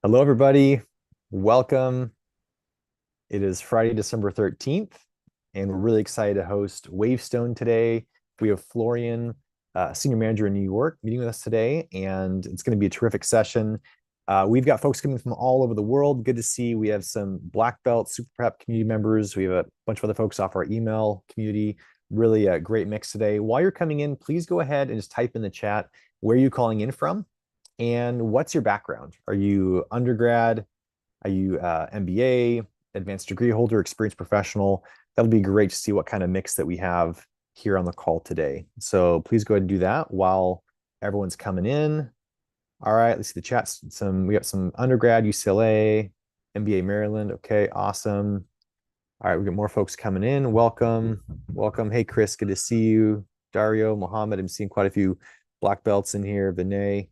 Hello, everybody. Welcome. It is Friday, December 13th, and we're really excited to host Wavestone today. We have Florian, Senior Manager in New York, meeting with us today, and it's going to be a terrific session. We've got folks coming from all over the world. Good to see. We have some Black Belt, Super Prep community members. We have a bunch of other folks off our email community. Really a great mix today. While you're coming in, please go ahead and just type in the chat where you're calling in from and what's your background? Are you undergrad? Are you MBA, advanced degree holder, experienced professional? That'll be great to see what kind of mix that we have here on the call today. So please go ahead and do that while everyone's coming in. All right, let's see the chats. We got some undergrad, UCLA, MBA, Maryland. Okay, awesome. All right, we got more folks coming in. Welcome, welcome. Hey, Chris, good to see you. Dario, Mohammed, I'm seeing quite a few black belts in here. Vinay,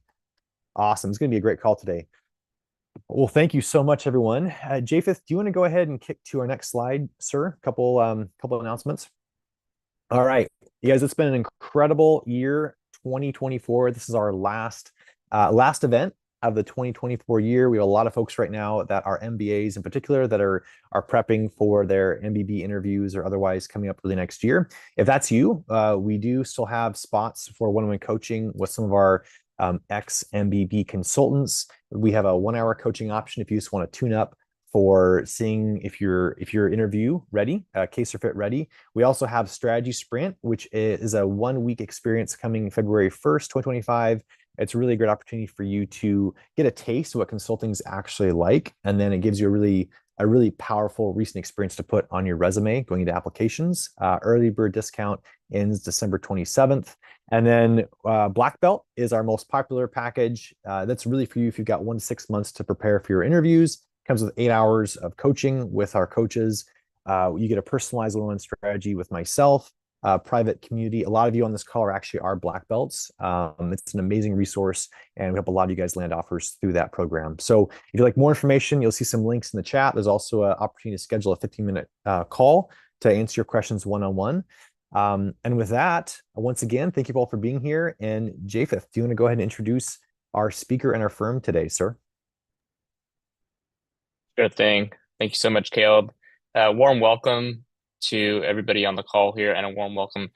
awesome. It's going to be a great call today. Well, thank you so much, everyone. Japheth, do you want to go ahead and kick to our next slide, sir? Couple announcements. All right, you guys, it's been an incredible year, 2024. This is our last event of the 2024 year. We have a lot of folks right now that are MBAs in particular that are prepping for their MBB interviews or otherwise coming up for the next year. If that's you, we do still have spots for one-on-one coaching with some of our ex-MBB consultants. We have a 1 hour coaching option if you just want to tune up for seeing if your interview ready, case or fit ready. We also have Strategy Sprint, which is a 1 week experience coming February 1st, 2025. It's really a great opportunity for you to get a taste of what consulting is actually like, and then it gives you a really powerful recent experience to put on your resume going into applications. Early bird discount ends December 27th. And then Black Belt is our most popular package. That's really for you if you've got 1 to 6 months to prepare for your interviews. Comes with 8 hours of coaching with our coaches. You get a personalized one-on-one strategy with myself, private community. A lot of you on this call are actually our Black Belts. It's an amazing resource, and we hope a lot of you guys land offers through that program. So if you'd like more information, you'll see some links in the chat. There's also an opportunity to schedule a 15-minute call to answer your questions one-on-one. And with that, once again, thank you all for being here. And Japheth, do you want to go ahead and introduce our speaker and our firm today, sir? Sure thing. Thank you so much, Caleb. Warm welcome to everybody on the call here, and a warm welcome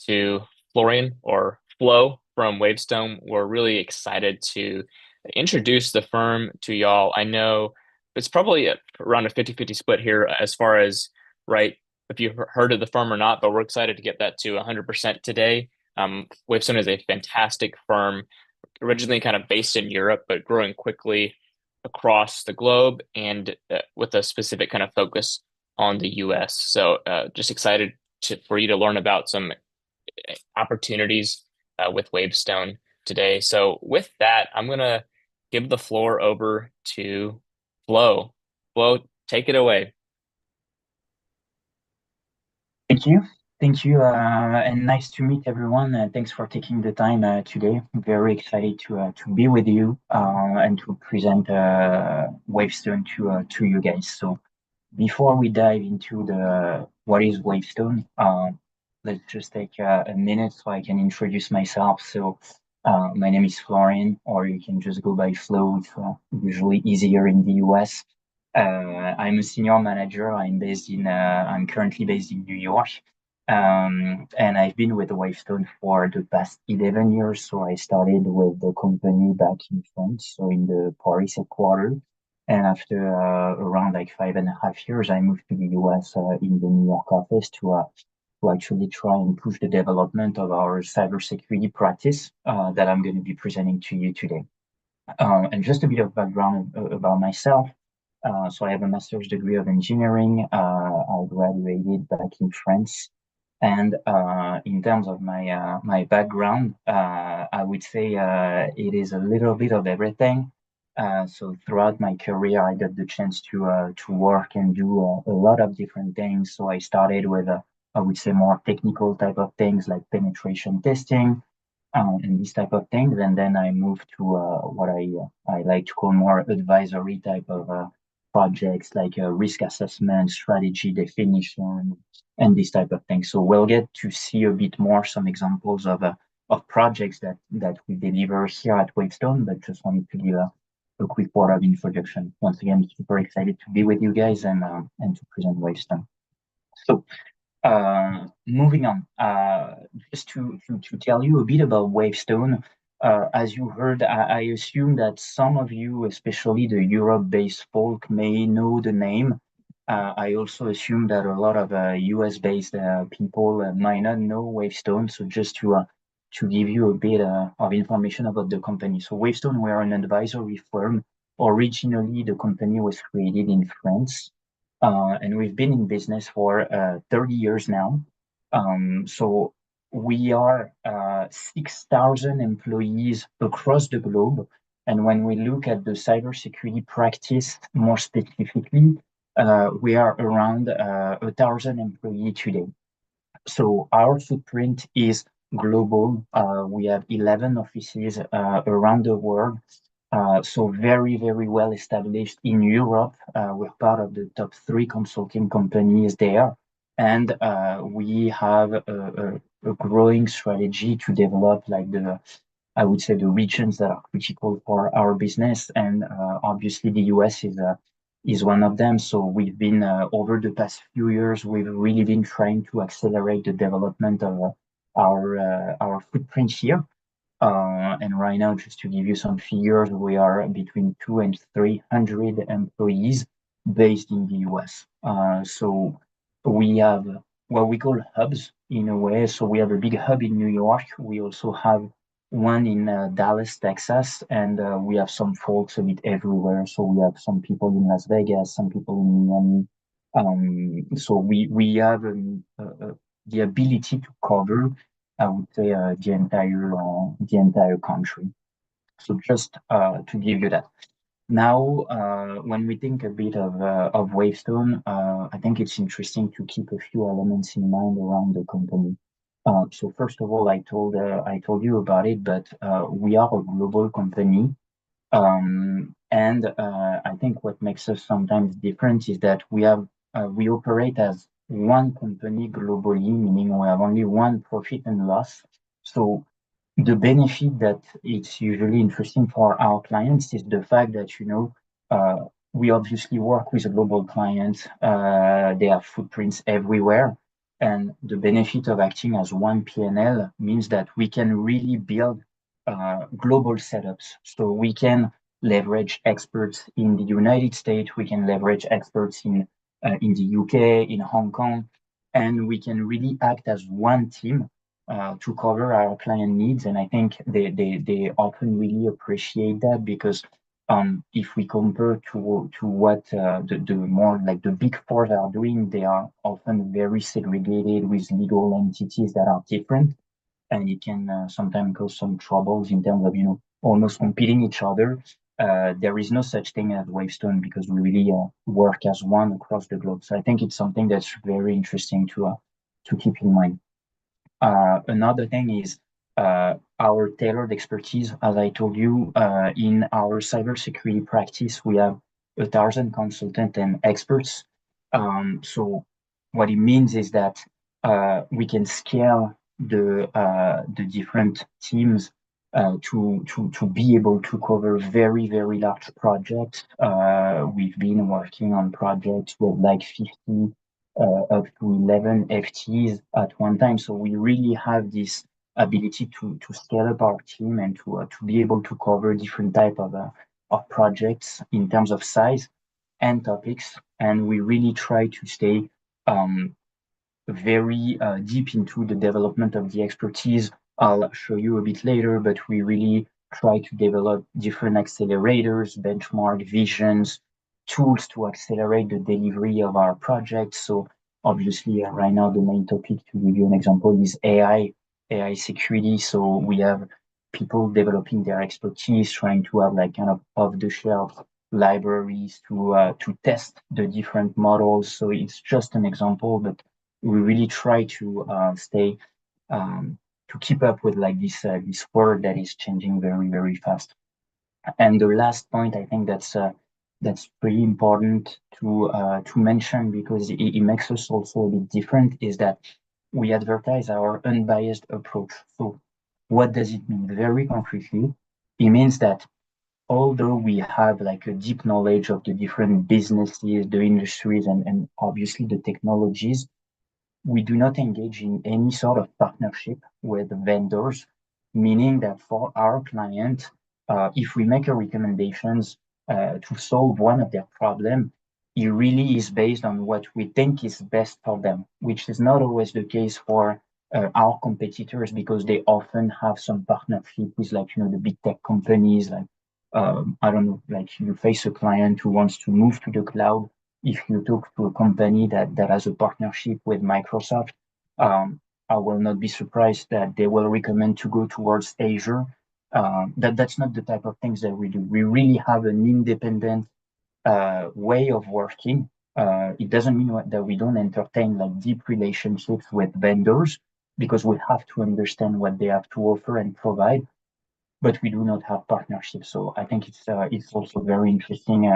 to Florian or Flo from Wavestone. We're really excited to introduce the firm to y'all. I know it's probably around a 50-50 split here as far as, right, if you've heard of the firm or not, but we're excited to get that to 100% today. Wavestone is a fantastic firm, originally kind of based in Europe, but growing quickly across the globe and with a specific kind of focus on the US. So just excited for you to learn about some opportunities with Wavestone today. So with that, I'm going to give the floor over to Flo. Flo, take it away. Thank you. Thank you. And nice to meet everyone. Thanks for taking the time today. I'm very excited to be with you and to present Wavestone to you guys. So before we dive into the what is Wavestone, let's just take a minute so I can introduce myself. So my name is Florian, or you can just go by Flo. It's usually easier in the US. I'm a senior manager. I'm currently based in New York. And I've been with Wavestone for the past 11 years. So I started with the company back in France, so in the Paris headquarters. And after around like 5.5 years, I moved to the US in the New York office to actually try and push the development of our cybersecurity practice that I'm going to be presenting to you today. And just a bit of background about myself. So I have a master's degree of engineering. I graduated back in France. And in terms of my background, I would say it is a little bit of everything. So throughout my career, I got the chance to work and do a lot of different things. So I started with I would say more technical type of things like penetration testing and these type of things. And then I moved to what I like to call more advisory type of projects like risk assessment, strategy definition, and this type of thing. So we'll get to see a bit more some examples of projects that we deliver here at Wavestone, but just wanted to give a quick word of introduction. Once again, super excited to be with you guys and to present Wavestone. So, moving on, just to tell you a bit about Wavestone. As you heard, I assume that some of you, especially the Europe-based folk, may know the name. I also assume that a lot of US-based people might not know Wavestone. So just to give you a bit of information about the company. So Wavestone, we're an advisory firm. Originally, the company was created in France. And we've been in business for 30 years now. So we are 6,000 employees across the globe. And when we look at the cybersecurity practice more specifically, we are around 1,000 employees today. So our footprint is global. We have 11 offices around the world. So very, very well established in Europe. We're part of the top 3 consulting companies there. And we have a growing strategy to develop like I would say the regions that are critical for our business. And obviously the US is one of them. So we've been over the past few years, we've really been trying to accelerate the development of our footprint here. And right now, just to give you some figures, we are between 200 and 300 employees based in the US. So we have what we call hubs in a way. So we have a big hub in New York. We also have one in Dallas, Texas, and we have some folks a bit everywhere. So we have some people in Las Vegas, some people in Miami. So we have the ability to cover, I would say, the entire country. So just to give you that. Now, when we think a bit of Wavestone, I think it's interesting to keep a few elements in mind around the company. So first of all, I told you about it, but we are a global company. And I think what makes us sometimes different is that we operate as one company globally, meaning we have only one profit and loss. So the benefit that it's usually interesting for our clients is the fact that, we obviously work with a global client. They have footprints everywhere. And the benefit of acting as one P&L means that we can really build global setups. So we can leverage experts in the United States, we can leverage experts in the UK, in Hong Kong, and we can really act as one team to cover our client needs. And I think they often really appreciate that because if we compare to what the more like the big fours are doing, they are often very segregated with legal entities that are different, and it can sometimes cause some troubles in terms of almost competing each other. There is no such thing as Wavestone because we really work as one across the globe. So I think it's something that's very interesting to keep in mind. Another thing is our tailored expertise. As I told you, in our cybersecurity practice, we have 1,000 consultants and experts. So what it means is that we can scale the different teams to be able to cover very, very large projects. We've been working on projects with like 50 up to 11 FTEs at one time. So we really have this ability to scale up our team and to be able to cover different type of projects in terms of size and topics. And we really try to stay very deep into the development of the expertise. I'll show you a bit later, but we really try to develop different accelerators, benchmark visions, tools to accelerate the delivery of our projects. So obviously right now the main topic, to give you an example, is AI security. So we have people developing their expertise, trying to have like kind of off-the-shelf libraries to test the different models. So it's just an example, but we really try to stay to keep up with like this world that is changing very, very fast. And the last point, I think that's pretty important to mention because it makes us also a bit different, is that we advertise our unbiased approach. So what does it mean? Very concretely, it means that although we have like a deep knowledge of the different businesses, the industries, and obviously the technologies, we do not engage in any sort of partnership with vendors, meaning that for our client, if we make a recommendations to solve one of their problem, it really is based on what we think is best for them, which is not always the case for our competitors because they often have some partnership with like, the big tech companies, like, I don't know, like you face a client who wants to move to the cloud. If you talk to a company that has a partnership with Microsoft, I will not be surprised that they will recommend to go towards Azure. That's not the type of things that we do. We really have an independent way of working. It doesn't mean that we don't entertain like deep relationships with vendors because we have to understand what they have to offer and provide, but we do not have partnerships. So I think it's also very interesting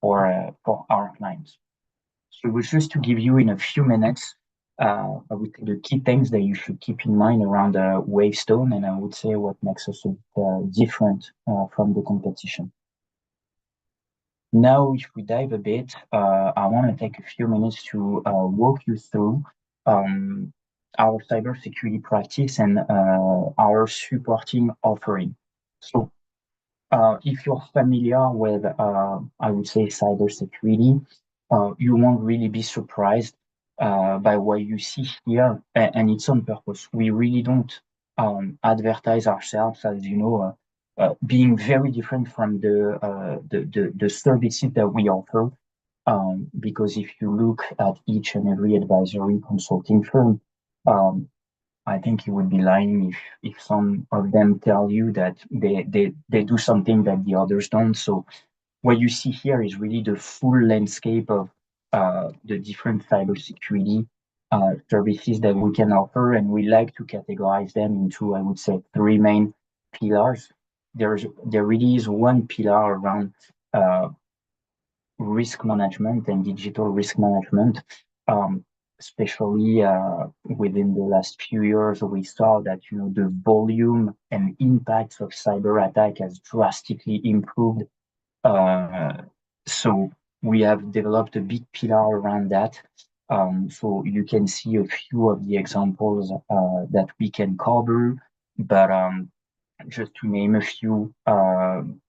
for our clients. So it was just to give you in a few minutes, I would say the key things that you should keep in mind around Wavestone, and I would say what makes us a bit different from the competition. Now, if we dive a bit, I want to take a few minutes to walk you through our cybersecurity practice and our supporting offering. So if you're familiar with, I would say, cybersecurity, you won't really be surprised by what you see here, and it's on purpose. We really don't advertise ourselves as, being very different from the services that we offer. Because if you look at each and every advisory consulting firm, I think you would be lying if some of them tell you that they do something that the others don't. So what you see here is really the full landscape of the different cybersecurity services that we can offer, and we like to categorize them into, I would say, three main pillars. There really is one pillar around risk management and digital risk management. Especially within the last few years, we saw that the volume and impacts of cyber attack has drastically improved. So we have developed a big pillar around that. So you can see a few of the examples that we can cover, but just to name a few,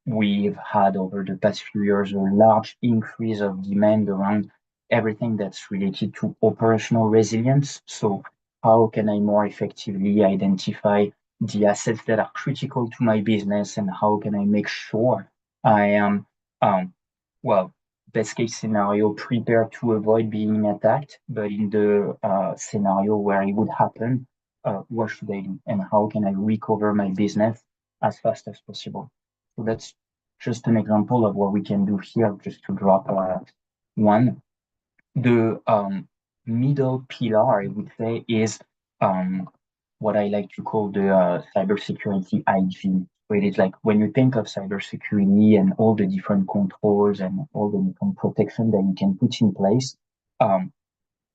we've had over the past few years a large increase of demand around everything that's related to operational resilience. So how can I more effectively identify the assets that are critical to my business, and how can I make sure I am, well, best case scenario, prepared to avoid being attacked, but in the scenario where it would happen, what should I do, and how can I recover my business as fast as possible? So that's just an example of what we can do here, just to drop one. The middle pillar, I would say, is what I like to call the cybersecurity hygiene. So it is like when you think of cybersecurity and all the different controls and all the different protection that you can put in place,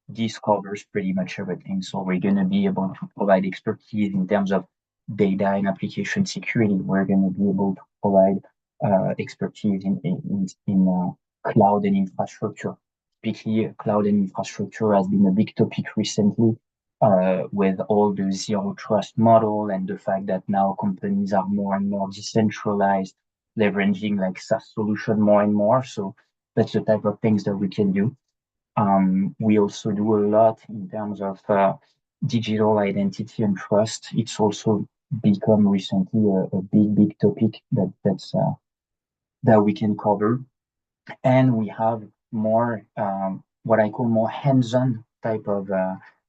this covers pretty much everything. So we're going to be able to provide expertise in terms of data and application security. We're going to be able to provide expertise in cloud and infrastructure. Particularly, cloud and infrastructure has been a big topic recently with all the zero trust model and the fact that now companies are more and more decentralized, leveraging like SaaS solution more and more. So that's the type of things that we can do. We also do a lot in terms of digital identity and trust. It's also become recently a big topic that we can cover. And we have more what I call more hands-on type of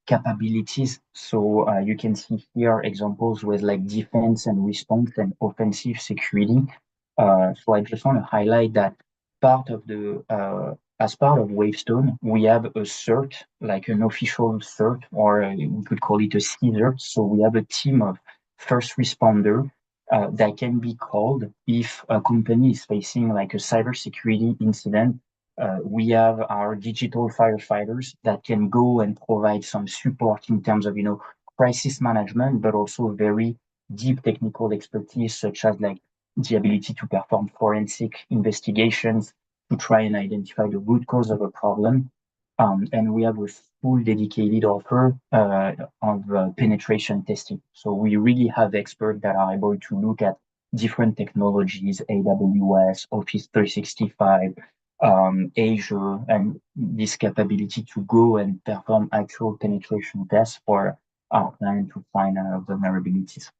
capabilities. So you can see here examples with like defense and response and offensive security. So I just want to highlight that as part of Wavestone, we have a cert, like an official cert, or we could call it a CSERT. So we have a team of first responder that can be called if a company is facing like a cybersecurity incident. We have our digital firefighters that can go and provide some support in terms of, crisis management, but also very deep technical expertise, such as like the ability to perform forensic investigations to try and identify the root cause of a problem. And we have a full dedicated offer of penetration testing. So we really have experts that are able to look at different technologies, AWS, Office 365, Azure, and this capability to go and perform actual penetration tests for our client to find vulnerabilities.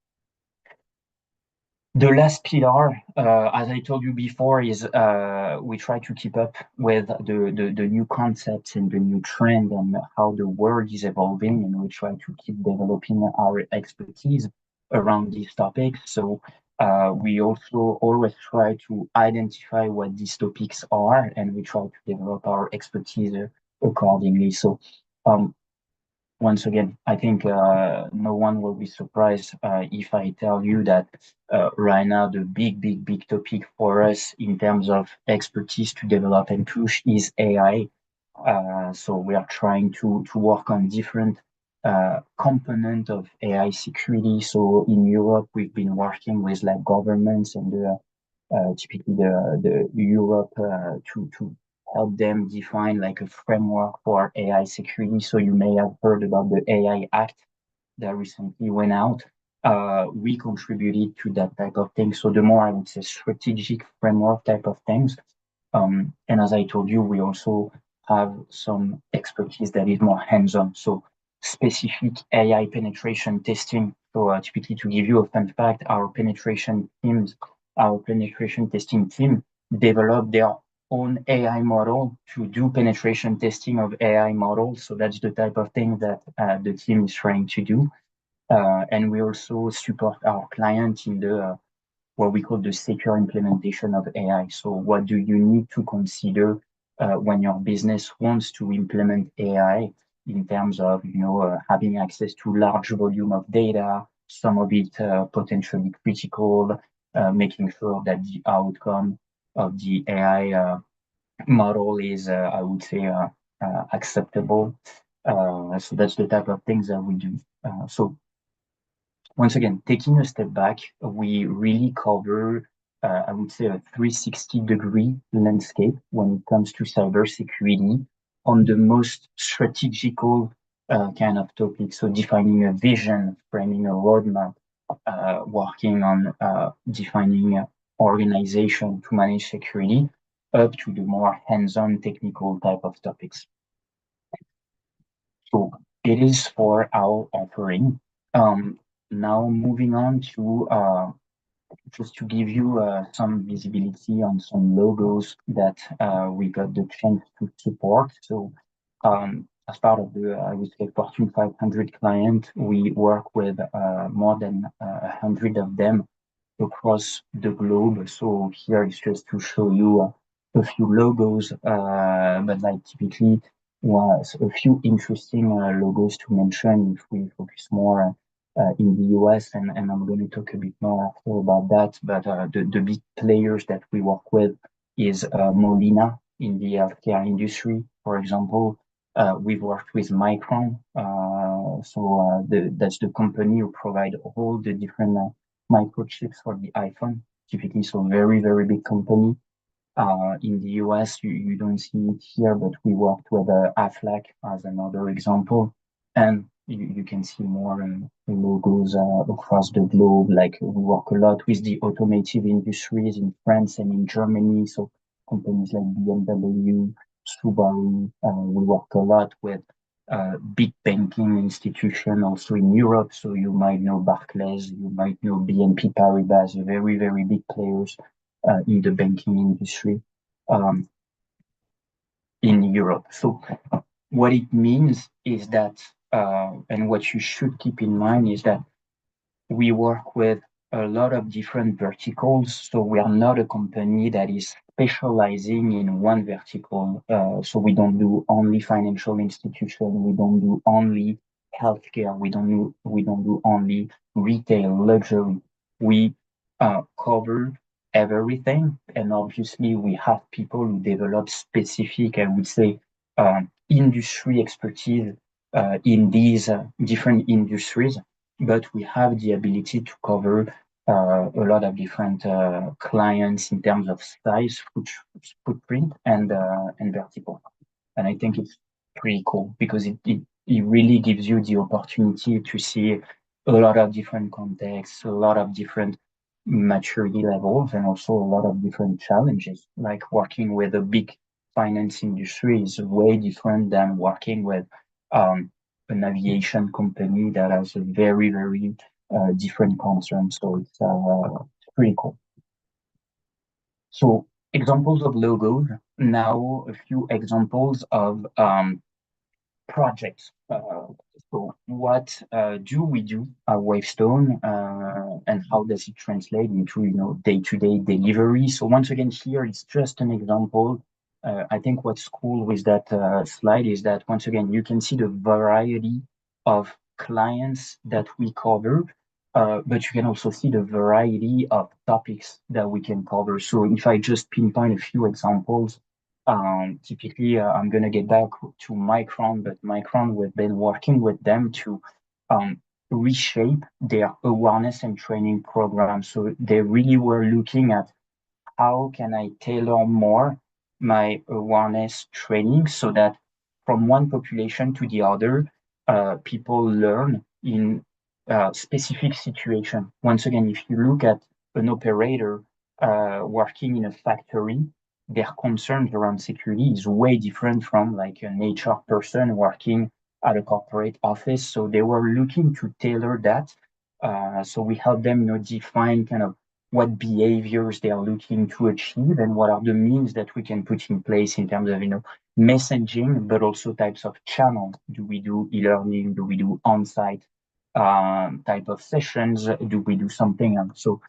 The last pillar, as I told you before, is we try to keep up with the new concepts and the new trend and how the world is evolving, and we try to keep developing our expertise around these topics. So we also always try to identify what these topics are, and we try to develop our expertise accordingly. So once again, I think no one will be surprised if I tell you that right now the big topic for us in terms of expertise to develop and push is AI. So we are trying to work on different component of AI security. So in Europe, we've been working with like governments and typically the Europe to help them define like a framework for AI security. So you may have heard about the AI Act that recently went out. We contributed to that type of thing. So the more I would say strategic framework type of things. And as I told you, we also have some expertise that is more hands-on. So specific AI penetration testing. So typically to give you a fun fact, our penetration testing team developed their own AI model to do penetration testing of AI models. So that's the type of thing that the team is trying to do. And we also support our clients in the what we call the secure implementation of AI. So what do you need to consider when your business wants to implement AI in terms of having access to large volume of data, some of it potentially critical, making sure that the outcome of the AI model is, I would say, acceptable. So that's the type of things that we do. So once again, taking a step back, we really cover, I would say, a 360-degree landscape when it comes to cybersecurity on the most strategical kind of topics. So defining a vision, framing a roadmap, working on defining organization to manage security, up to the more hands-on technical type of topics. So it is for our offering. Now moving on to just to give you some visibility on some logos that we got the chance to support. So as part of the, I would say, Fortune 500 client, we work with more than 100 of them across the globe. So here is just to show you a few logos, but like typically was a few interesting logos to mention if we focus more in the US, and I'm going to talk a bit more after about that. But the big players that we work with is Molina in the healthcare industry, for example. We've worked with Micron, that's the company who provide all the different microchips for the iPhone, typically. So very big company. In the US, you don't see it here, but we worked with Aflac as another example. And you can see more logos across the globe. Like we work a lot with the automotive industries in France and in Germany. So companies like BMW, Subaru. We work a lot with big banking institution also in Europe. So you might know Barclays, you might know BNP Paribas, very big players in the banking industry in Europe. So what it means is that, and what you should keep in mind is that we work with a lot of different verticals. So we are not a company that is specializing in one vertical. So we don't do only financial institution. We don't do only healthcare. We don't do only retail, luxury. We cover everything. And obviously we have people who develop specific, I would say, industry expertise in these different industries, but we have the ability to cover a lot of different clients in terms of size, footprint, and vertical. And I think it's pretty cool because it really gives you the opportunity to see a lot of different contexts, a lot of different maturity levels, and also a lot of different challenges. Like working with a big finance industry is way different than working with an aviation company that has a very, very different concerns. So it's pretty cool. So examples of logos. Now a few examples of projects. So what do we do at Wavestone, and how does it translate into day-to-day delivery? So once again, here it's just an example. I think what's cool with that slide is that once again you can see the variety of clients that we cover, but you can also see the variety of topics that we can cover. So if I just pinpoint a few examples, typically, I'm going to get back to Micron, but Micron, we've been working with them to reshape their awareness and training program. So they really were looking at how can I tailor more my awareness training so that from one population to the other, people learn in specific situation. Once again, if you look at an operator working in a factory, their concerns around security is way different from like an HR person working at a corporate office. So they were looking to tailor that. So we help them, define kind of what behaviors they are looking to achieve and what are the means that we can put in place in terms of, messaging, but also types of channels. Do we do e-learning? Do we do on-site type of sessions? Do we do something else? So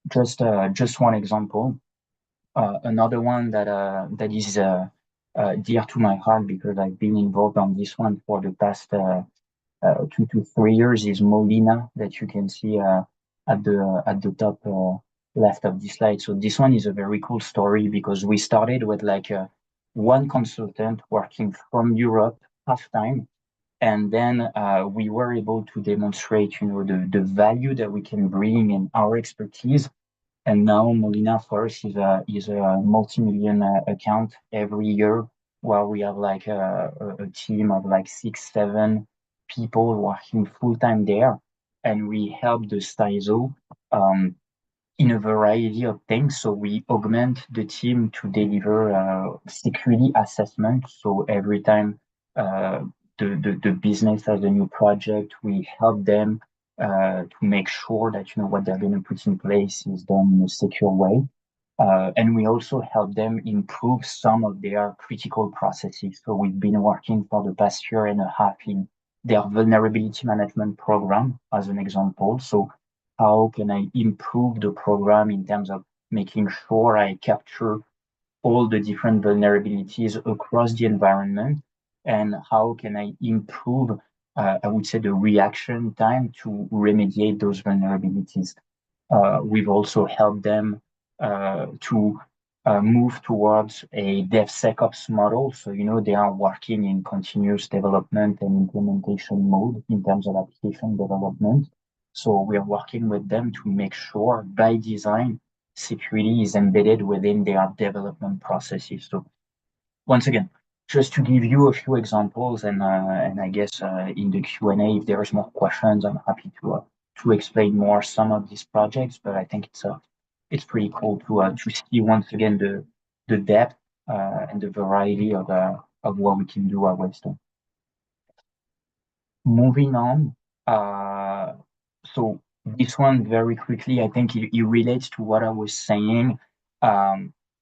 just one example. Another one that is dear to my heart because I've been involved on this one for the past 2 to 3 years is Molina that you can see at the top left of this slide. So this one is a very cool story because we started with like one consultant working from Europe half time, and then we were able to demonstrate, the value that we can bring and our expertise. And now Molina for us is a multi-million account every year, where we have like a team of like 6, 7 people working full time there, and we help the CISO in a variety of things. So we augment the team to deliver security assessment. So every time the business has a new project, we help them to make sure that what they're going to put in place is done in a secure way. And we also help them improve some of their critical processes. So we've been working for the past year and a half in their vulnerability management program, as an example. So how can I improve the program in terms of making sure I capture all the different vulnerabilities across the environment, and how can I improve, I would say, the reaction time to remediate those vulnerabilities. We've also helped them to move towards a DevSecOps model. So, they are working in continuous development and implementation mode in terms of application development. So we are working with them to make sure by design, security is embedded within their development processes. So once again, just to give you a few examples, and I guess in the Q&A, if there's more questions, I'm happy to explain more some of these projects. But I think it's pretty cool to see once again the depth and the variety of what we can do at Wavestone. Moving on, so this one very quickly, I think it relates to what I was saying.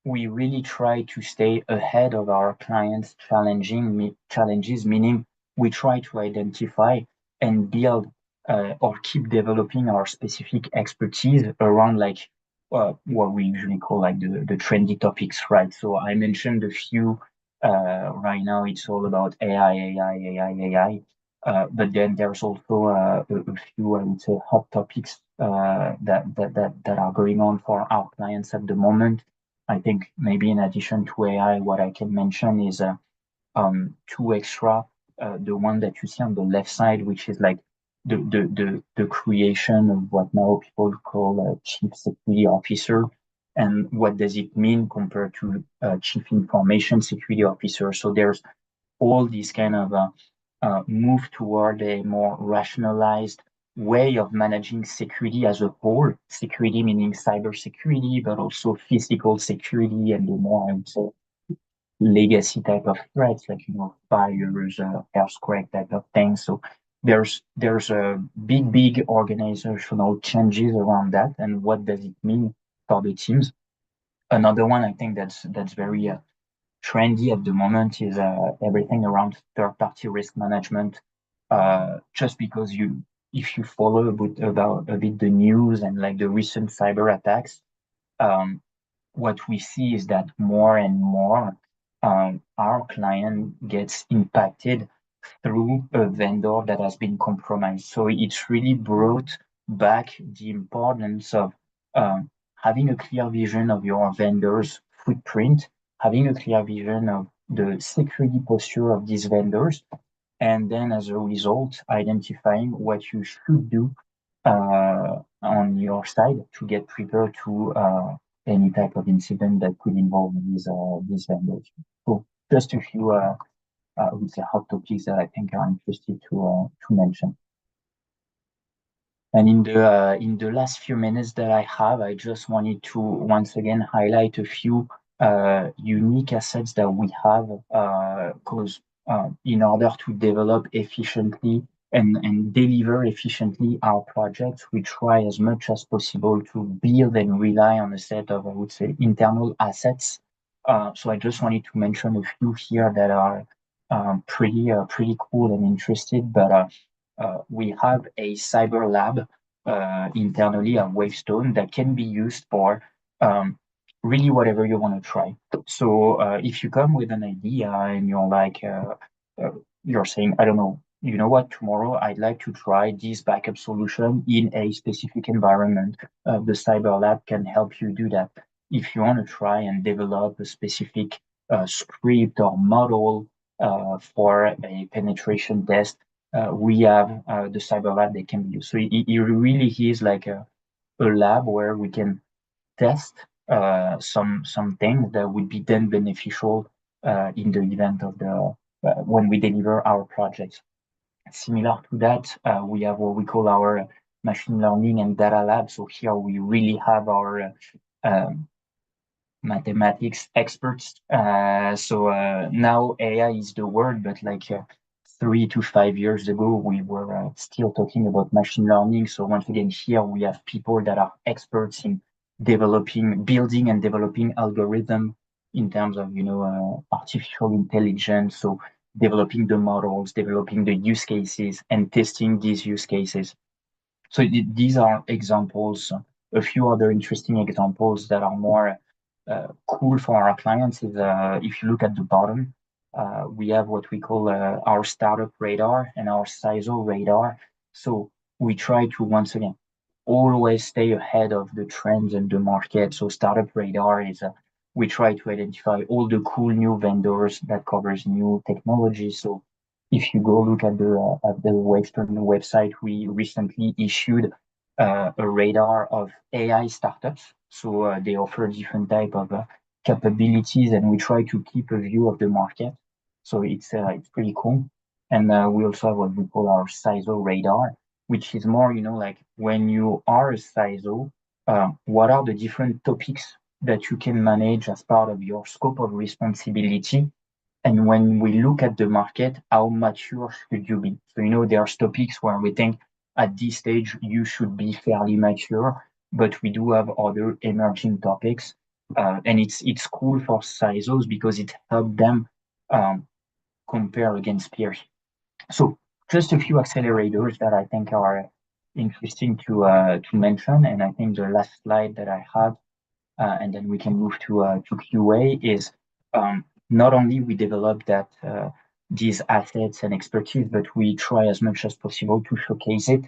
We really try to stay ahead of our clients' challenges, meaning we try to identify and build or keep developing our specific expertise around like what we usually call like the trendy topics, right? So I mentioned a few. Right now, it's all about AI. But then there's also a few, I would say, hot topics that are going on for our clients at the moment. I think maybe in addition to AI, what I can mention is two extra. The one that you see on the left side, which is like the creation of what now people call a chief security officer, and what does it mean compared to chief information security officer. So there's all these kind of move toward a more rationalized way of managing security as a whole. Security meaning cybersecurity, but also physical security, and the more, I would say, legacy type of threats, like, fires, earthquake type of things. So there's a big organizational changes around that, and what does it mean for the teams. Another one I think that's very trendy at the moment is everything around third-party risk management. Just because if you follow a bit the news and like the recent cyber attacks, um, what we see is that more and more our client gets impacted through a vendor that has been compromised. So it's really brought back the importance of having a clear vision of your vendor's footprint, having a clear vision of the security posture of these vendors, and then as a result, identifying what you should do on your side to get prepared to any type of incident that could involve these vendors. So just a few I would say hot topics that I think are interesting to mention. And in the last few minutes that I have, I just wanted to once again highlight a few unique assets that we have, because in order to develop efficiently and deliver efficiently our projects, we try as much as possible to build and rely on a set of, I would say, internal assets. So I just wanted to mention a few here that are pretty cool and interesting. But we have a cyber lab internally at Wavestone that can be used for really whatever you want to try. So if you come with an idea and you're like, you're saying, I don't know, you know what, tomorrow I'd like to try this backup solution in a specific environment. The cyber lab can help you do that. If you want to try and develop a specific script or model for a penetration test, we have the cyber lab that can be used. So it really is like a lab where we can test some things that would be then beneficial in the event of the when we deliver our projects. Similar to that, we have what we call our machine learning and data lab. So here we really have our mathematics experts. So now AI is the word, but like 3 to 5 years ago, we were still talking about machine learning. So once again, here we have people that are experts in building and developing algorithm in terms of, artificial intelligence. So developing the models, developing the use cases, and testing these use cases. So these are examples. A few other interesting examples that are more cool for our clients is if you look at the bottom, we have what we call our startup radar and our CISO radar. So we try to, once again, always stay ahead of the trends and the market. So startup radar is we try to identify all the cool new vendors that covers new technology. So if you go look at the Wavestone website, we recently issued a radar of AI startups. So they offer different type of capabilities, and we try to keep a view of the market. So it's pretty cool. And we also have what we call our CISO radar, which is more, like when you are a CISO, what are the different topics that you can manage as part of your scope of responsibility? And when we look at the market, how mature should you be? So, there's topics where we think at this stage you should be fairly mature, but we do have other emerging topics. And it's cool for CISOs because it helps them compare against peers. So just a few accelerators that I think are interesting to mention. And I think the last slide that I have, and then we can move to QA, is not only we develop that these assets and expertise, but we try as much as possible to showcase it.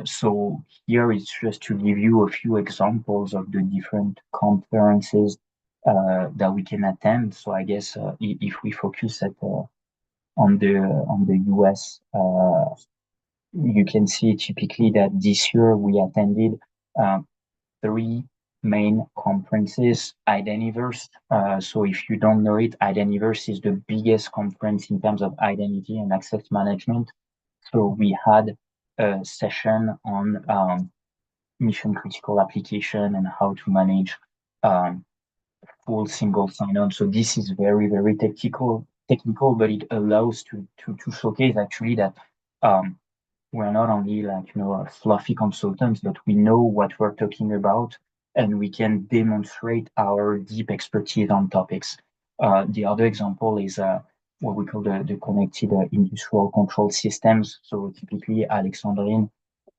So here it's just to give you a few examples of the different conferences that we can attend. So I guess if we focus on the US you can see typically that this year we attended three main conferences. Ideniverse. So if you don't know it, Ideniverse is the biggest conference in terms of identity and access management. So we had a session on mission critical application and how to manage um, full single sign-on. So this is very, very technical, but it allows to showcase actually that we're not only like, fluffy consultants, but we know what we're talking about and we can demonstrate our deep expertise on topics. The other example is what we call the connected industrial control systems. So typically Alexandrine,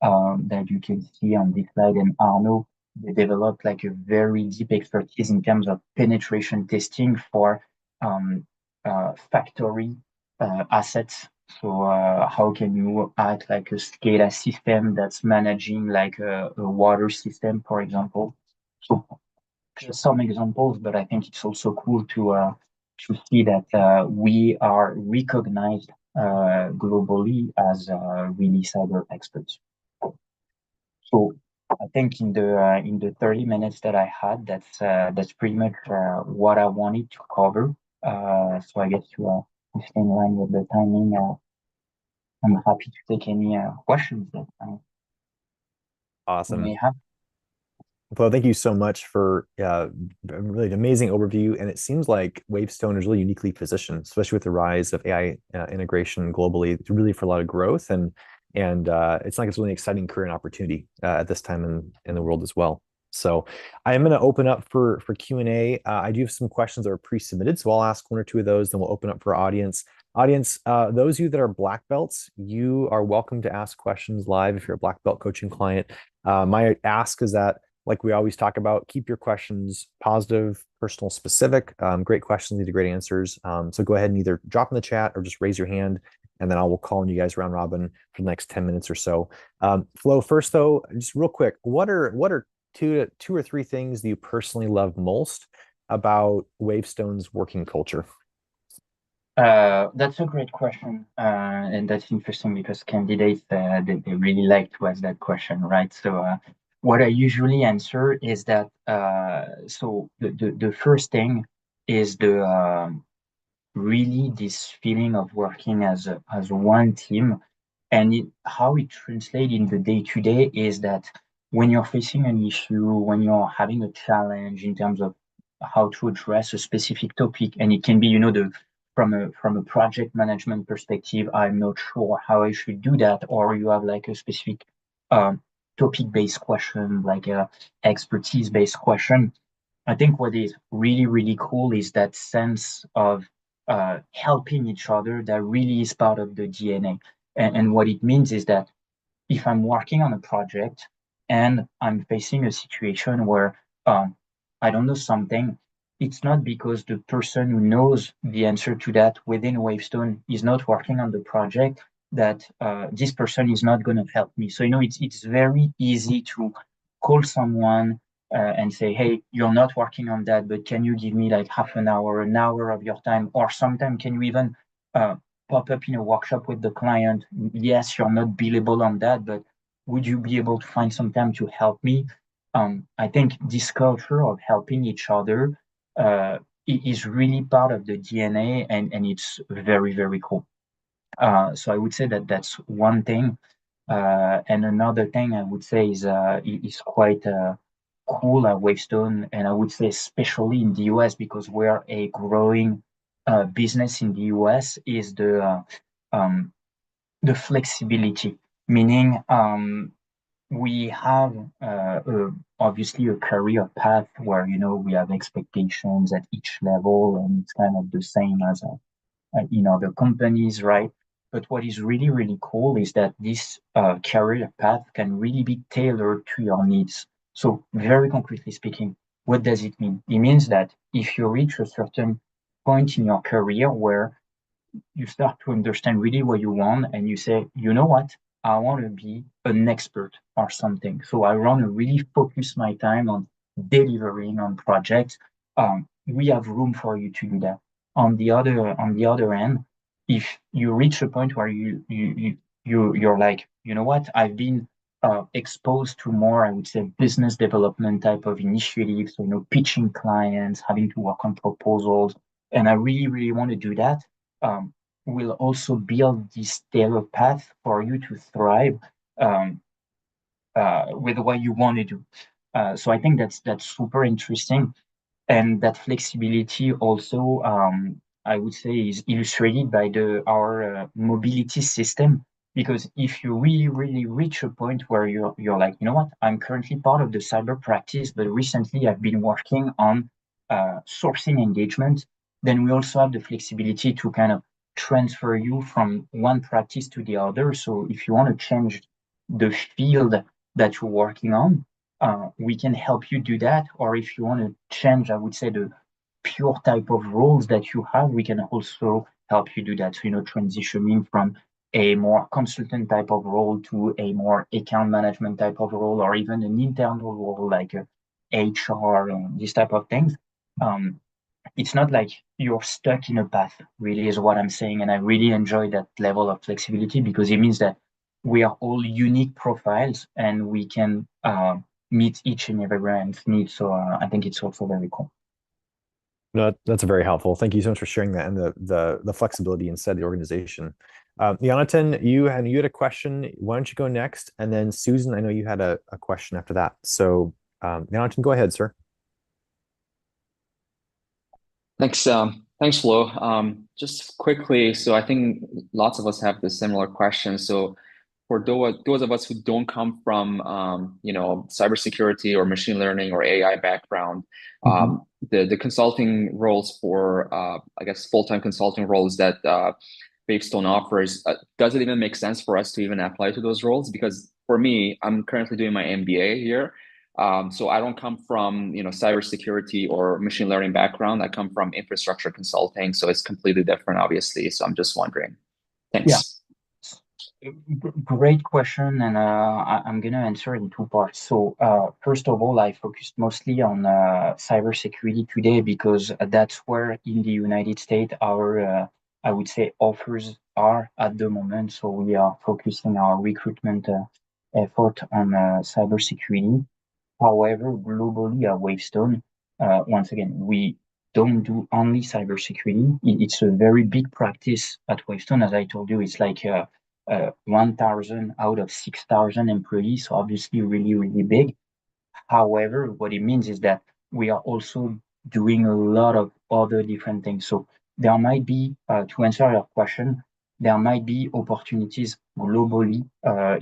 that you can see on this slide, and Arnaud, they developed like a very deep expertise in terms of penetration testing for factory assets. So how can you add like a SCADA system that's managing like a water system, for example? So just some examples, but I think it's also cool to see that we are recognized globally as really cyber experts. So I think in the 30 minutes that I had, that's pretty much what I wanted to cover. So I guess to stay in line with the timing, I'm happy to take any questions that we Awesome. may have. Well, thank you so much for a really amazing overview. And it seems like Wavestone is really uniquely positioned, especially with the rise of AI integration globally, really for a lot of growth. And it's like it's really an exciting career and opportunity at this time in the world as well. So I am going to open up for Q&A. I do have some questions that are pre-submitted, so I'll ask one or two of those, then we'll open up for our audience. Audience, those of you that are black belts, you are welcome to ask questions live if you're a black belt coaching client. My ask is that, like we always talk about, keep your questions positive, personal, specific. Great questions lead to great answers. So go ahead and either drop in the chat or just raise your hand, and then I will call on you guys round robin for the next 10 minutes or so. Flo, first though, just real quick, what are two or three things that you personally love most about Wavestone's working culture? That's a great question, and that's interesting because candidates they really like to ask that question, right? So what I usually answer is that so the first thing is the really this feeling of working as one team, and how it translates in the day to day is that when you're facing an issue, when you're having a challenge in terms of how to address a specific topic, and it can be, the from a project management perspective, I'm not sure how I should do that, or you have like a specific topic-based question, like a expertise-based question. I think what is really, really cool is that sense of helping each other that really is part of the DNA. And what it means is that if I'm working on a project and I'm facing a situation where I don't know something, it's not because the person who knows the answer to that within Wavestone is not working on the project that this person is not going to help me. So, it's very easy to call someone and say, hey, you're not working on that, but can you give me like half an hour of your time? Or sometimes can you even pop up in a workshop with the client? Yes, you're not billable on that, but would you be able to find some time to help me? I think this culture of helping each other is really part of the DNA, and it's very, very cool. So I would say that that's one thing. And another thing I would say is quite cool at Wavestone, and I would say especially in the US because we're a growing business in the US, is the flexibility, meaning we have obviously a career path where we have expectations at each level, and it's kind of the same as in other companies, right? But what is really, really cool is that this career path can really be tailored to your needs. So very concretely speaking, what does it mean? It means that if you reach a certain point in your career where you start to understand really what you want, and you say, you know what, I want to be an expert or something. So I want to really focus my time on delivering on projects. We have room for you to do that. On the other end, if you reach a point where you're like, you know what, I've been exposed to more, I would say, business development type of initiatives, so, pitching clients, having to work on proposals, and I really, really want to do that. Will also build this tailor path for you to thrive um, with what you want to do. So I think that's super interesting. And that flexibility also, I would say, is illustrated by our mobility system. Because if you really, really reach a point where you're like, you know what, I'm currently part of the cyber practice, but recently I've been working on sourcing engagement, then we also have the flexibility to kind of transfer you from one practice to the other. So if you want to change the field that you're working on, we can help you do that. Or if you want to change, I would say, the pure type of roles that you have, we can also help you do that. So, transitioning from a more consultant type of role to a more account management type of role, or even an internal role like HR and this type of things. Um, it's not like you're stuck in a path, really, is what I'm saying. And I really enjoy that level of flexibility because it means that we are all unique profiles and we can meet each and every brand's needs. So I think it's also very cool. No, that's very helpful. Thank you so much for sharing that and the flexibility inside the organization. Jonathan, you had a question. Why don't you go next? And then Susan, I know you had a question after that. So Jonathan, go ahead, sir. Thanks, Flo. Just quickly, so I think lots of us have the similar question. So for those of us who don't come from cybersecurity or machine learning or AI background, the consulting roles for I guess full-time consulting roles that Wavestone offers, does it even make sense for us to even apply to those roles? Because for me, I'm currently doing my MBA here. So I don't come from cybersecurity or machine learning background. I come from infrastructure consulting, so it's completely different, obviously. So I'm just wondering. Thanks. Yeah, great question, and I'm gonna answer in two parts. So first of all, I focused mostly on cybersecurity today because that's where in the United States our I would say offers are at the moment. So we are focusing our recruitment effort on cybersecurity. However, globally at Wavestone, once again, we don't do only cybersecurity. It's a very big practice at Wavestone. As I told you, it's like 1,000 out of 6,000 employees. So obviously really, really big. However, what it means is that we are also doing a lot of other different things. So there might be, to answer your question, there might be opportunities globally.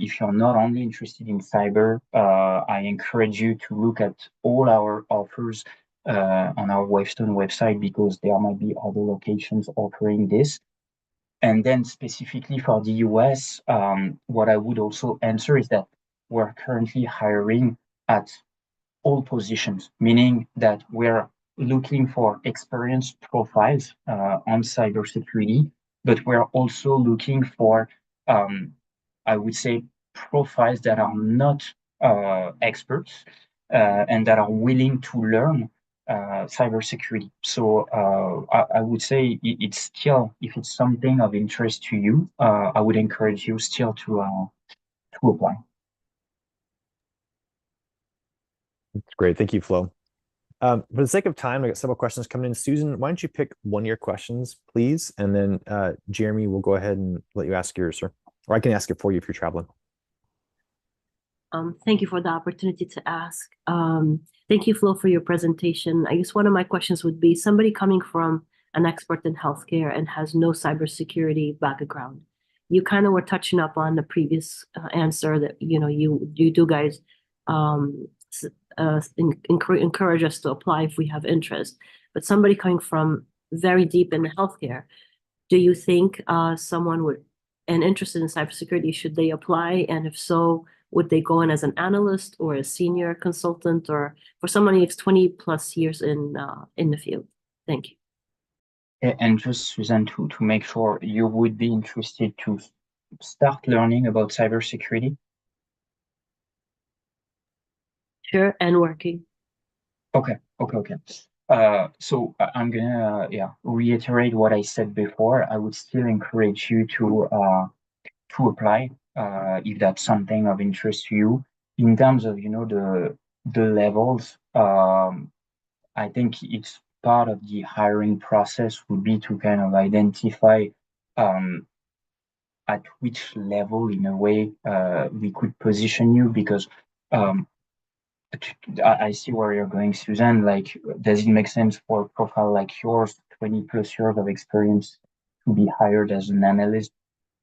If you're not only interested in cyber, I encourage you to look at all our offers on our Wavestone website because there might be other locations offering this. And then specifically for the US, what I would also answer is that we're currently hiring at all positions, meaning that we're looking for experienced profiles on cybersecurity, but we're also looking for, I would say, profiles that are not experts and that are willing to learn cybersecurity. So I would say it's still, if it's something of interest to you, I would encourage you still to apply. That's great. Thank you, Flo. For the sake of time, I got several questions coming in. Susan, why don't you pick one of your questions, please? And then Jeremy, we'll go ahead and let you ask yours, sir. Or I can ask it for you if you're traveling. Thank you for the opportunity to ask. Thank you, Flo, for your presentation. I guess one of my questions would be somebody coming from an expert in healthcare and has no cybersecurity background. You kind of were touching up on the previous answer that you do guys encourage us to apply if we have interest. But somebody coming from very deep in healthcare, do you think someone would and interested in cybersecurity, should they apply? And if so, would they go in as an analyst or a senior consultant, or for someone who's 20 plus years in the field? Thank you. And just Susan, to make sure, you would be interested to start learning about cybersecurity? Sure, and working. Okay. So I'm gonna reiterate what I said before. I would still encourage you to apply if that's something of interest to you. In terms of the levels, I think it's part of the hiring process would be to kind of identify at which level in a way we could position you, because um, I see where you're going, Suzanne. Like, does it make sense for a profile like yours, 20 plus years of experience, to be hired as an analyst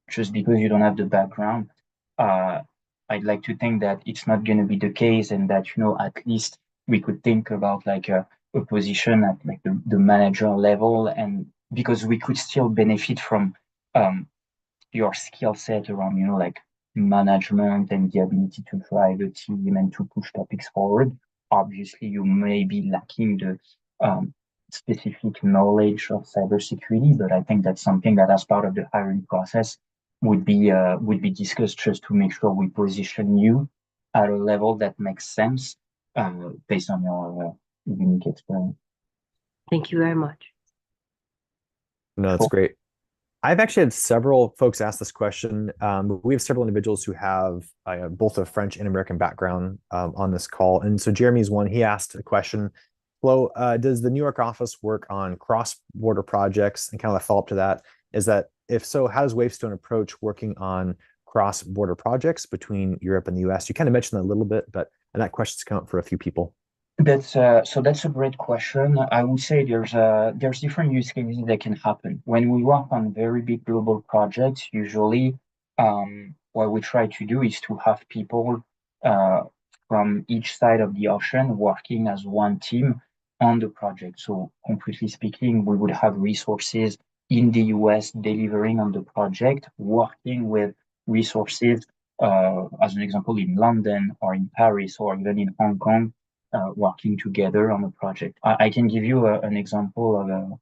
just because you don't have the background? Uh, I'd like to think that it's not going to be the case, and that, at least we could think about like a position at like the manager level, and because we could still benefit from um, your skill set around, like management and the ability to drive a team and to push topics forward. Obviously, you may be lacking the specific knowledge of cybersecurity, but I think that's something that, as part of the hiring process, would be discussed, just to make sure we position you at a level that makes sense based on your unique experience. Thank you very much. No, that's Cool. great. I've actually had several folks ask this question. We have several individuals who have both a French and American background on this call. And so Jeremy's one. He asked a question, Flo, does the New York office work on cross-border projects? And kind of a follow-up to that is that, if so, how does Wavestone approach working on cross-border projects between Europe and the US? You kind of mentioned that a little bit, but and that question's come up for a few people. That's a great question. I would say there's different use cases that can happen when we work on very big global projects. Usually, what we try to do is to have people uh, from each side of the ocean working as one team on the project. So, concretely speaking, we would have resources in the US delivering on the project, working with resources, as an example, in London or in Paris or even in Hong Kong, working together on a project. I can give you an example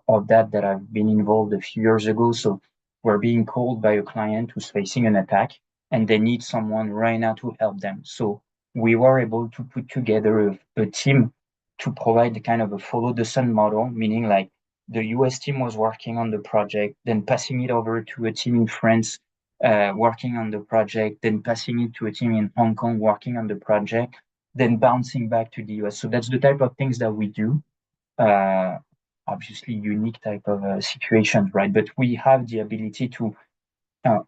of that I've been involved a few years ago. So we're being called by a client who's facing an attack, and they need someone right now to help them. So we were able to put together a team to provide the kind of a follow the sun model, meaning like the US team was working on the project, then passing it over to a team in France working on the project, then passing it to a team in Hong Kong working on the project, then bouncing back to the US. So that's the type of things that we do. Uh, Obviously, unique type of situations, right? But we have the ability to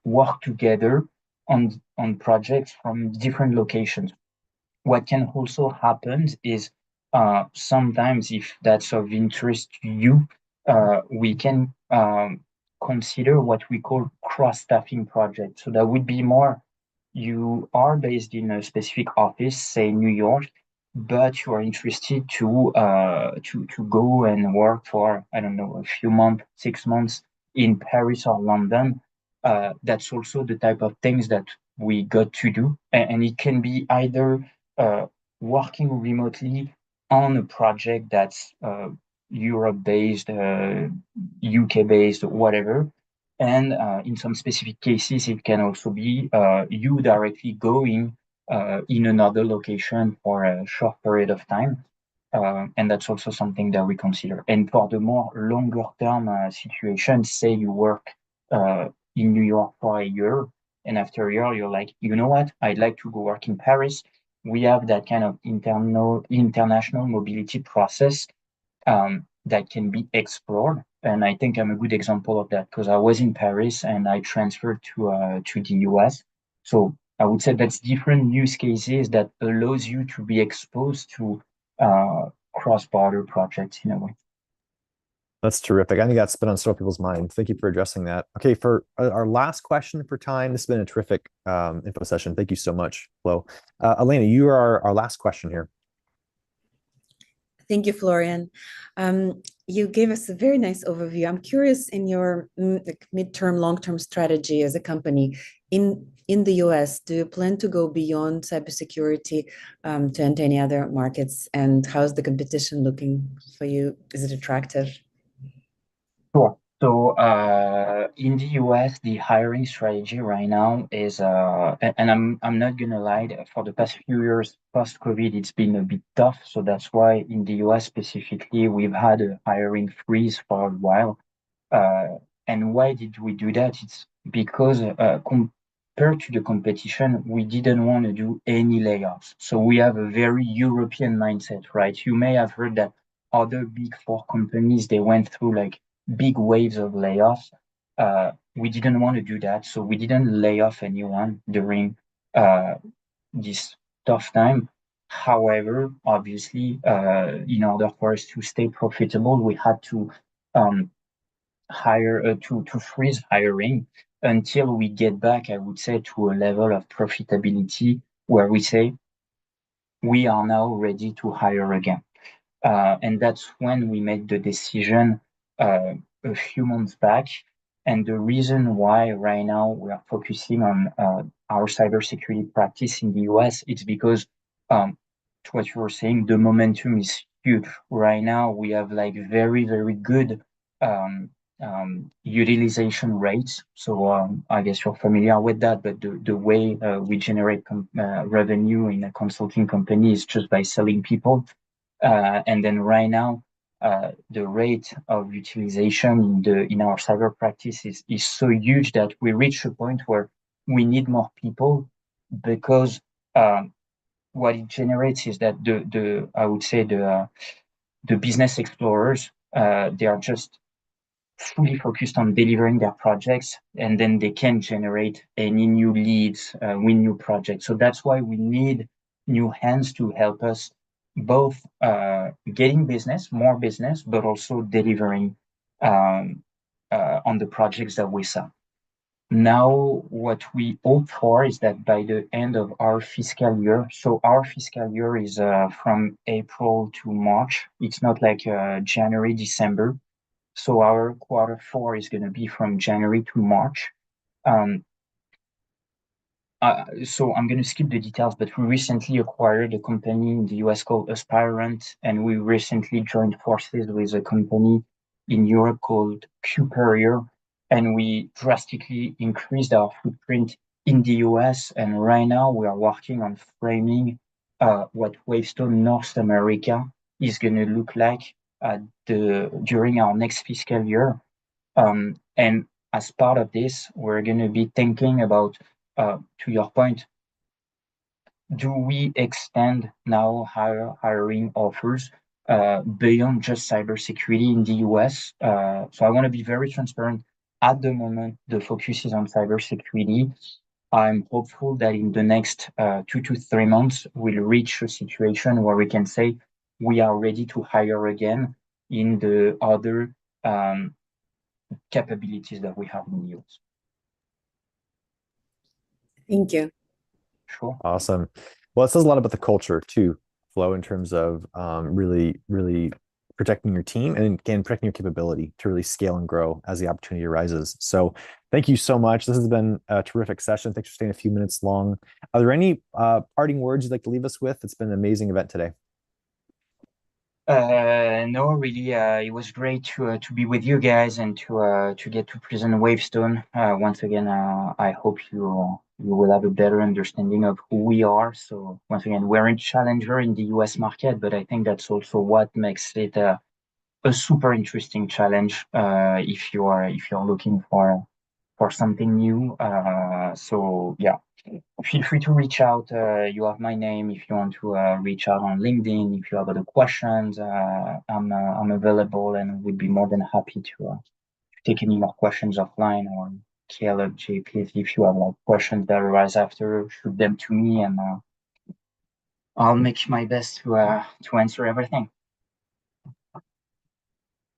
work together on projects from different locations. What can also happen is sometimes, if that's of interest to you, we can consider what we call cross-staffing projects. So that would be more, you are based in a specific office, say New York, but you are interested to go and work for, I don't know, a few months, 6 months in Paris or London. That's also the type of things that we got to do, and it can be either uh, working remotely on a project that's Europe based, UK based, whatever. And in some specific cases, it can also be you directly going in another location for a short period of time. And that's also something that we consider. And for the more longer term situation, say you work in New York for a year, and after a year, you're like, you know what, I'd like to go work in Paris. We have that kind of international mobility process that can be explored. And I think I'm a good example of that, because I was in Paris and I transferred to the US. So I would say that's different use cases that allows you to be exposed to cross-border projects in a way. That's terrific. I think that's been on several people's minds. Thank you for addressing that. Okay, for our last question for time, this has been a terrific info session. Thank you so much, Flo. Elena, you are our last question here. Thank you, Florian. You gave us a very nice overview. I'm curious, in your midterm, long-term strategy as a company in the US, do you plan to go beyond cybersecurity to enter any other markets? And how's the competition looking for you? Is it attractive? Sure. So in the US, the hiring strategy right now is, and I'm not gonna lie, for the past few years post-COVID, it's been a bit tough. So that's why in the US specifically, we've had a hiring freeze for a while. And why did we do that? It's because compared to the competition, we didn't want to do any layoffs. So we have a very European mindset, right? You may have heard that other big four companies, they went through like big waves of layoffs. We didn't want to do that. So we didn't lay off anyone during this tough time. However, obviously, in order for us to stay profitable, we had to to freeze hiring until we get back, I would say, to a level of profitability where we say we are now ready to hire again. And that's when we made the decision a few months back. And the reason why right now we are focusing on our cybersecurity practice in the US, it's because to what you were saying, the momentum is huge. Right now we have like very, very good utilization rates. So I guess you're familiar with that, but the way we generate revenue in a consulting company is just by selling people. And then right now, the rate of utilization in our cyber practice is so huge that we reach a point where we need more people because what it generates is that I would say the business explorers they are just fully focused on delivering their projects, and then they can generate any new leads, win new projects. So that's why we need new hands to help us both getting business, more business, but also delivering on the projects that we sell. Now, what we hope for is that by the end of our fiscal year, so our fiscal year is from April to March. It's not like January, December. So our Q4 is going to be from January to March. So I'm going to skip the details, but we recently acquired a company in the US called Aspirant, and we recently joined forces with a company in Europe called Qperior, and we drastically increased our footprint in the US. And right now we are working on framing what Wavestone North America is going to look like during our next fiscal year. And as part of this, we're going to be thinking about, to your point, do we extend now hiring offers beyond just cybersecurity in the US? So I want to be very transparent. At the moment, the focus is on cybersecurity. I'm hopeful that in the next 2 to 3 months, we'll reach a situation where we can say we are ready to hire again in the other capabilities that we have in the US. Thank you. Sure. Awesome. Well, it says a lot about the culture too, Flo, in terms of really, really protecting your team and again, protecting your capability to really scale and grow as the opportunity arises. So thank you so much. This has been a terrific session. Thanks for staying a few minutes long. Are there any parting words you'd like to leave us with? It's been an amazing event today. No, really, it was great to be with you guys and to get to present Wavestone. Once again, I hope you will have a better understanding of who we are. So once again, we're a challenger in the US market, but I think that's also what makes it a super interesting challenge if you're looking for something new. So yeah. Feel free to reach out. You have my name if you want to reach out on LinkedIn. If you have other questions, I'm available and would be more than happy to take any more questions offline, or Caleb, Jay, please, if you have like questions that arise after, shoot them to me, and I'll make my best to answer everything.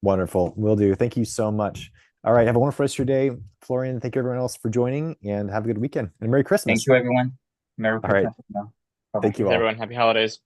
Wonderful. Will do. Thank you so much. All right. Have a wonderful rest of your day. Florian, thank you everyone else for joining, and have a good weekend and Merry Christmas. Thank you, everyone. Merry All right. Christmas. Thank you all. Everyone, happy holidays.